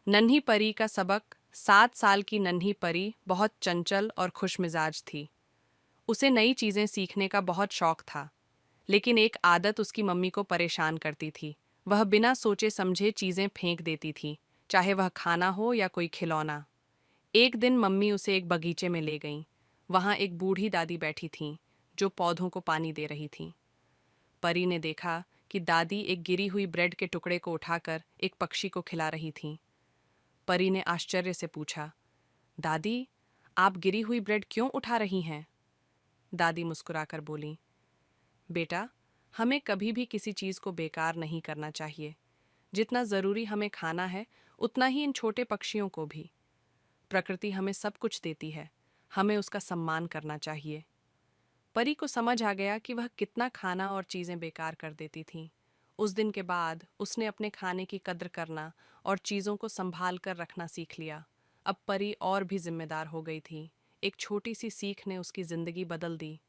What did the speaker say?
नन्ही परी का सबक। 7 साल की नन्ही परी बहुत चंचल और खुशमिजाज थी। उसे नई चीजें सीखने का बहुत शौक था, लेकिन एक आदत उसकी मम्मी को परेशान करती थी। वह बिना सोचे समझे चीजें फेंक देती थी, चाहे वह खाना हो या कोई खिलौना। एक दिन मम्मी उसे एक बगीचे में ले गईं। वहां एक बूढ़ी दादी बैठी थीं, जो पौधों को पानी दे रही थीं। परी ने देखा कि दादी एक गिरी हुई ब्रेड के टुकड़े को उठाकर एक पक्षी को खिला रही थीं। परी ने आश्चर्य से पूछा, दादी, आप गिरी हुई ब्रेड क्यों उठा रही हैं? दादी मुस्कुराकर बोली, बेटा, हमें कभी भी किसी चीज को बेकार नहीं करना चाहिए। जितना जरूरी हमें खाना है, उतना ही इन छोटे पक्षियों को भी। प्रकृति हमें सब कुछ देती है, हमें उसका सम्मान करना चाहिए। परी को समझ आ गया कि वह कितना खाना और चीजें बेकार कर देती थीं। उस दिन के बाद उसने अपने खाने की कद्र करना और चीजों को संभाल कर रखना सीख लिया। अब परी और भी जिम्मेदार हो गई थी। एक छोटी सी सीख ने उसकी जिंदगी बदल दी।